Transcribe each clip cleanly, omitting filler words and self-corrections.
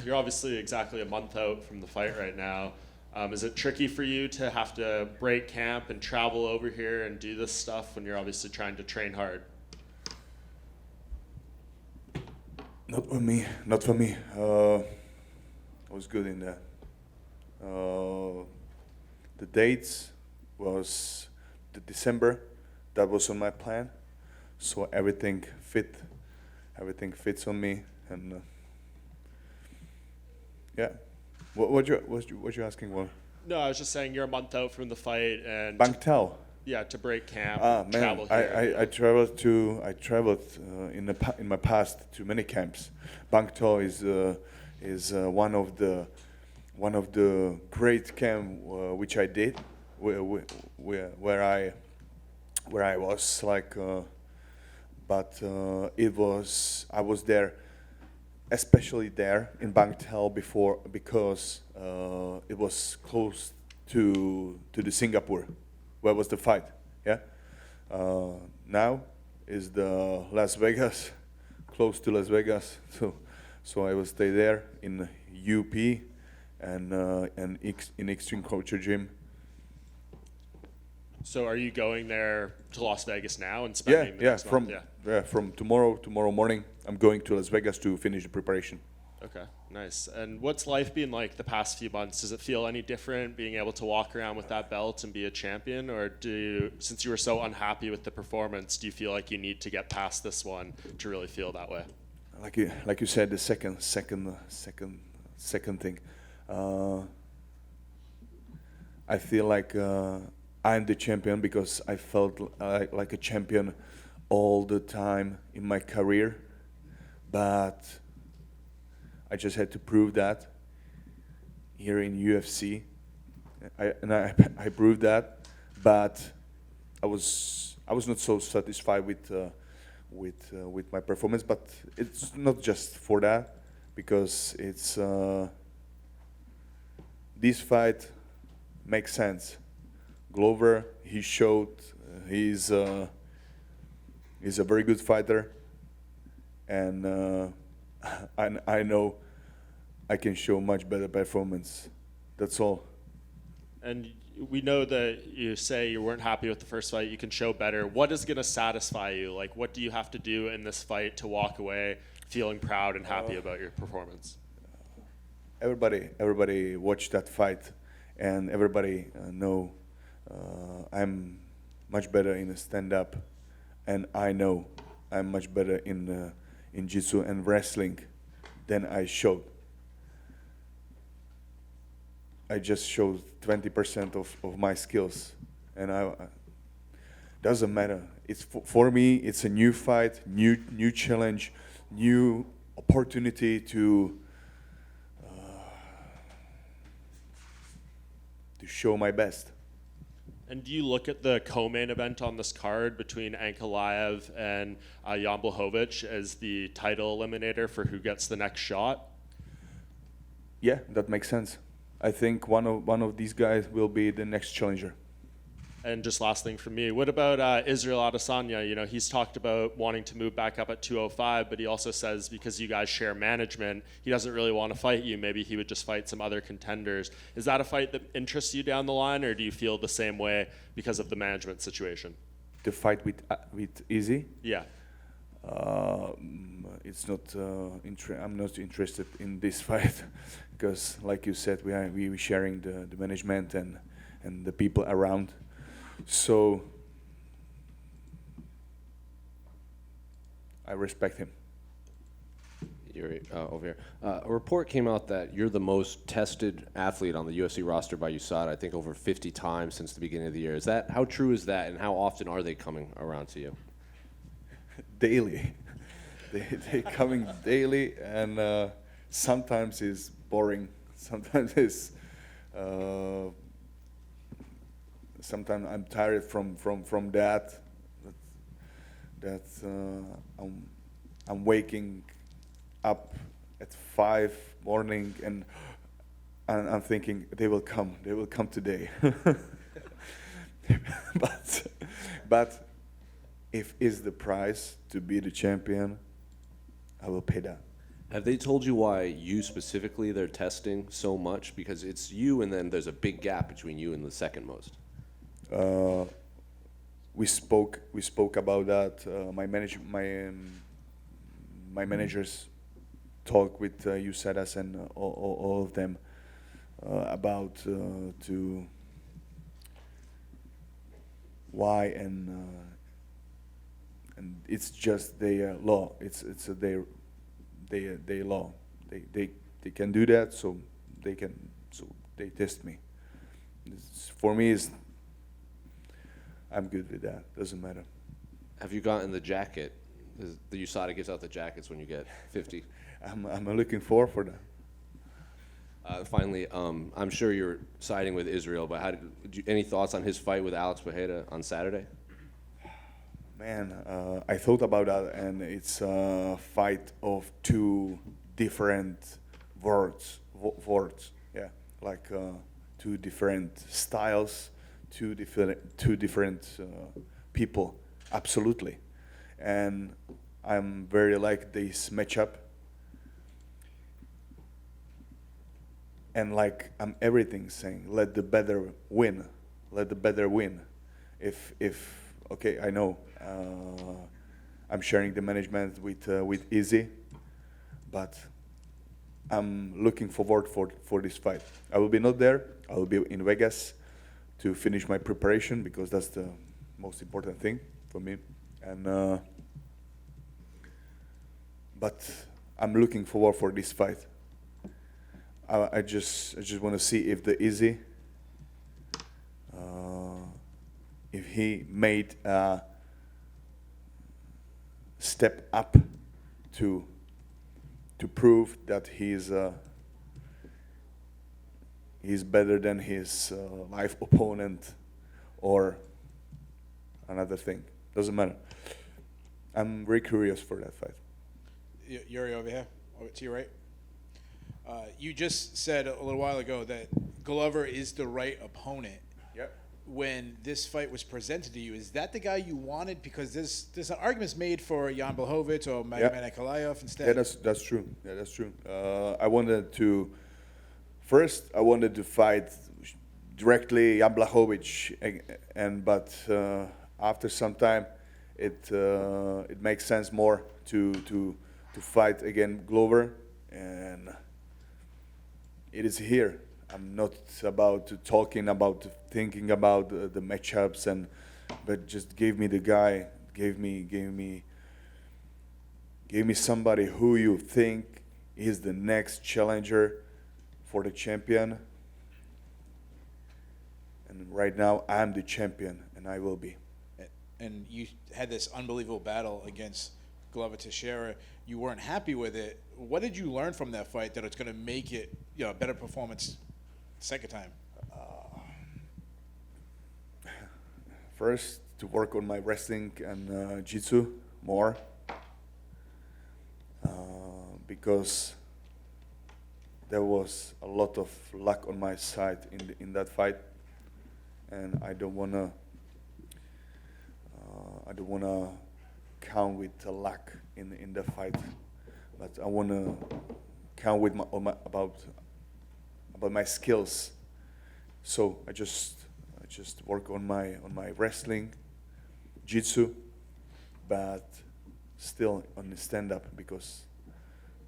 you're obviously exactly a month out from the fight right now. Is it tricky for you to have to break camp and travel over here and do this stuff when you're obviously trying to train hard? Not for me. Not for me. I was good in that. The dates was the December. That was on my plan, so everything fits on me, and yeah. What you asking? What? No, I was just saying you're a month out from the fight and Bangtao. yeah, to break camp, Man, travel here. I traveled in my past to many camps. Bangtao is one of the great camp which I did, where I was like, but I was there, especially there in Bangtao before because it was close to the Singapore, where was the fight, yeah. Now is the Las Vegas, close to Las Vegas, so I will stay there in UP and in Extreme Culture Gym. So are you going there to Las Vegas now and spending the next month? From tomorrow morning, I'm going to Las Vegas to finish the preparation. Okay, nice. And what's life been like the past few months? Does it feel any different being able to walk around with that belt and be a champion, or since you were so unhappy with the performance, do you feel like you need to get past this one to really feel that way? Like you said, the second thing. I feel like I'm the champion because I felt like a champion all the time in my career, but I just had to prove that here in UFC. I proved that, but I was not so satisfied with my performance. But it's not just for that, because it's this fight makes sense. Glover, he showed he's a very good fighter, and I know I can show much better performance. That's all. And we know that you say you weren't happy with the first fight. You can show better. What is going to satisfy you? Like, what do you have to do in this fight to walk away feeling proud and happy about your performance? Everybody watched that fight, and everybody know I'm much better in a stand-up, and I know I'm much better in jiu-jitsu and wrestling than I showed. I just showed 20% of my skills, and doesn't matter. It's for me. It's a new fight, new challenge, new opportunity to show my best. And do you look at the co-main event on this card between Ankalaev and Jan Blachowicz as the title eliminator for who gets the next shot? Yeah, that makes sense. I think one of these guys will be the next challenger. And just last thing from me, what about Israel Adesanya? You know, he's talked about wanting to move back up at 205, but he also says because you guys share management, he doesn't really want to fight you. Maybe he would just fight some other contenders. Is that a fight that interests you down the line, or do you feel the same way because of the management situation? The fight with Izzy? Yeah. It's not. I'm not interested in this fight because, like you said, we sharing the management and the people around. So I respect him. Jiri, over here. A report came out that you're the most tested athlete on the UFC roster by USADA, I think over 50 times since the beginning of the year. How true is that, and how often are they coming around to you? Daily. They coming daily, and sometimes it's boring. Sometimes it's. Sometimes I'm tired from that. I'm waking up at 5 morning and I'm thinking they will come today. but if is the price to be the champion, I will pay that. Have they told you why you specifically they're testing so much? Because it's you, and then there's a big gap between you and the second most. We spoke about that. My managers talk with USADAs and all of them about to why, and it's just their law. It's their law. They can do that, so they test me. For me, I'm good with that. Doesn't matter. Have you gotten the jacket? The USADA gives out the jackets when you get 50. I'm looking forward for that. Finally, I'm sure you're siding with Israel, but any thoughts on his fight with Alex Pereira on Saturday? Man, I thought about that, and it's a fight of two different words. Yeah, like two different styles, two different people. Absolutely, and I'm very like this matchup. And like I'm everything saying, let the better win. Let the better win. If okay, I know I'm sharing the management with Izzy, but I'm looking forward for this fight. I will be not there. I will be in Vegas to finish my preparation because that's the most important thing for me. And but I'm looking forward for this fight. I just want to see if the Izzy, if he made a step up to prove that he's better than his live opponent or another thing. Doesn't matter. I'm very curious for that fight. Yuri, over here, over to your right. You just said a little while ago that Glover is the right opponent. Yep. When this fight was presented to you, is that the guy you wanted? Because there's an arguments made for Jan Blachowicz or Magomed Ankalaev instead. Yeah, that's true. Yeah, that's true. I wanted to fight directly Jan Blachowicz, but after some time, it makes sense more to fight again Glover, and it is here. I'm not about thinking about the matchups, but just gave me the guy, gave me somebody who you think is the next challenger for the champion. And right now, I'm the champion, and I will be. And you had this unbelievable battle against Glover Teixeira. You weren't happy with it. What did you learn from that fight that it's going to make it, a better performance second time? First, to work on my wrestling and jiu-jitsu more, because there was a lot of luck on my side in that fight, and I don't wanna count with the luck in the fight, but I wanna count with about my skills. So I just work on my wrestling, jiu-jitsu, but still on the stand-up because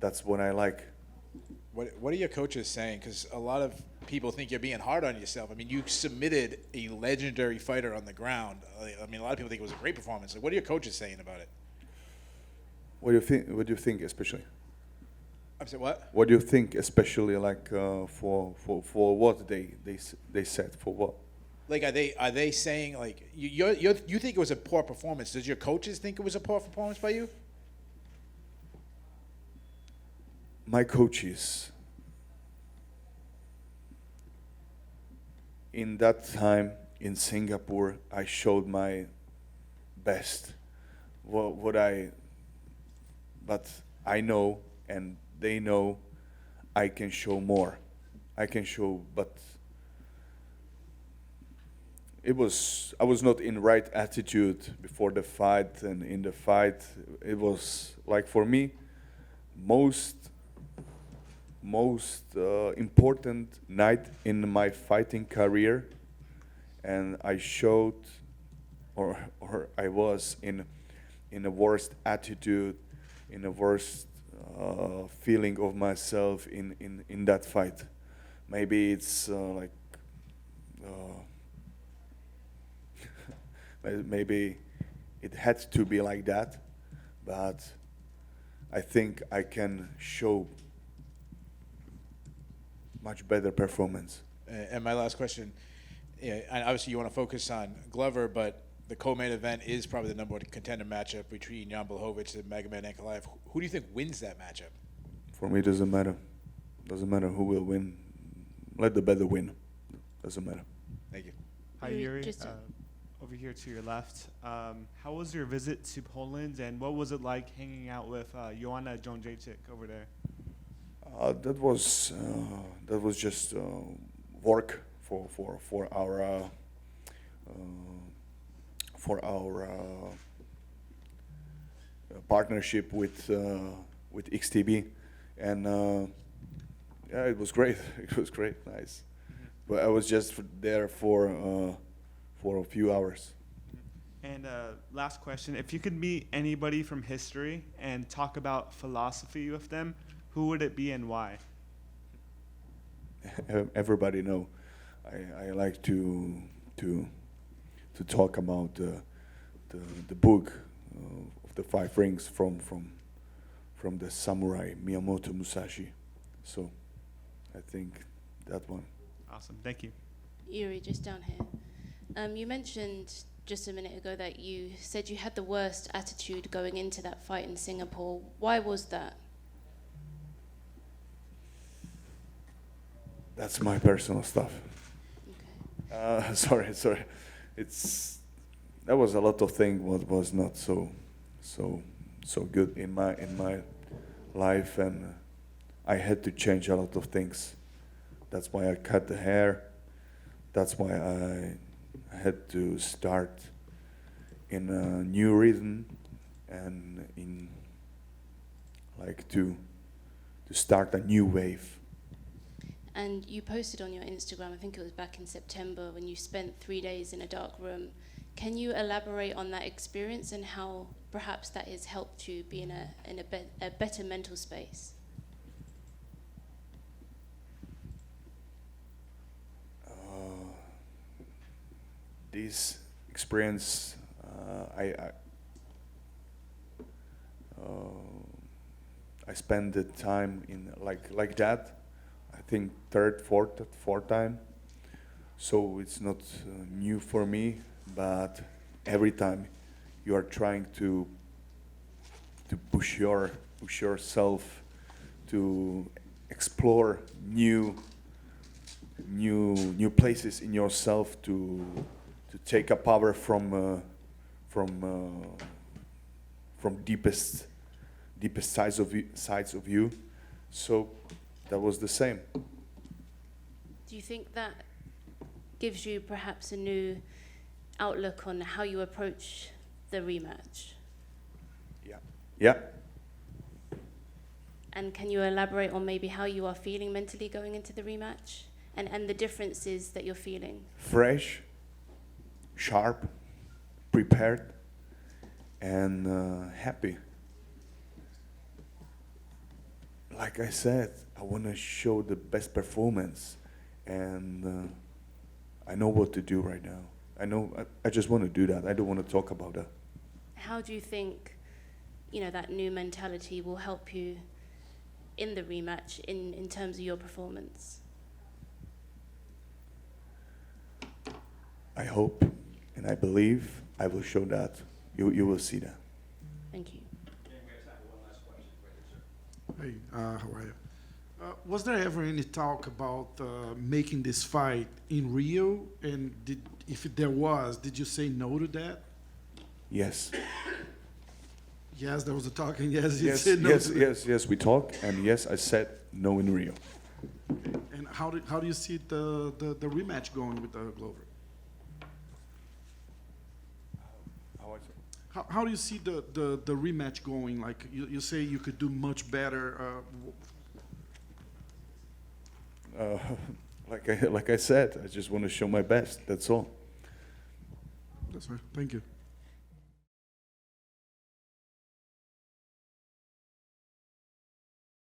that's what I like. What are your coaches saying? Because a lot of people think you're being hard on yourself. I mean, you submitted a legendary fighter on the ground. I mean, a lot of people think it was a great performance. What are your coaches saying about it? What do you think? What do you think, especially? I'm saying what? What do you think, especially like for what they said for what? Like, are they saying like you think it was a poor performance? Does your coaches think it was a poor performance by you? My coaches in that time in Singapore, I showed my best. But I know, and they know, I can show more. I can show, but I was not in right attitude before the fight, and in the fight, it was like for me, most important night in my fighting career, and I showed, or I was in the worst attitude, in the worst feeling of myself in that fight. Maybe it's maybe it had to be like that, but I think I can show much better performance. And my last question, and obviously you want to focus on Glover, but the co-main event is probably the number one contender matchup between Jan Blachowicz and Magomed Ankalaev. Who do you think wins that matchup? For me, it doesn't matter. Doesn't matter who will win. Let the better win. Doesn't matter. Thank you. Hi, Jiri. Over here to your left. How was your visit to Poland, and what was it like hanging out with Joanna Jędrzejczyk over there? That was just work for our partnership with XTB, and yeah, it was great. It was great, nice. But I was just there for a few hours. And last question: if you could meet anybody from history and talk about philosophy with them, who would it be and why? Everybody know. I like to talk about the book of the Five Rings from the samurai Miyamoto Musashi. So I think that one. Awesome, thank you. Jiri, just down here. You mentioned just a minute ago that you said you had the worst attitude going into that fight in Singapore. Why was that? That's my personal stuff. Okay. Sorry. That was a lot of things what was not so good in my life, and I had to change a lot of things. That's why I cut the hair. That's why I had to start in a new rhythm and in to start a new wave. And you posted on your Instagram, I think it was back in September, when you spent 3 days in a dark room. Can you elaborate on that experience and how perhaps that has helped you be in a better mental space? This experience, I spent the time in like that. I think third, fourth time. So it's not new for me, but every time you are trying to push yourself to explore new places in yourself, to take a power from deepest sides of you. So that was the same. Do you think that gives you perhaps a new outlook on how you approach the rematch? Yeah. And can you elaborate on maybe how you are feeling mentally going into the rematch and the differences that you're feeling? Fresh, sharp, prepared, and happy. Like I said, I want to show the best performance, and I know what to do right now. I just want to do that. I don't want to talk about that. How do you think, that new mentality will help you in the rematch in terms of your performance? I hope and I believe I will show that. You will see that. Thank you. Hey, how are you? Was there ever any talk about making this fight in Rio? And if there was, did you say no to that? Yes. Yes, there was a talk, and yes, you said no to that. Yes, we talked, and yes, I said no in Rio. Okay. And how do you see the rematch going with Glover? How do you see the rematch going? Like you say you could do much better. Like I said, I just want to show my best. That's all. That's right. Thank you.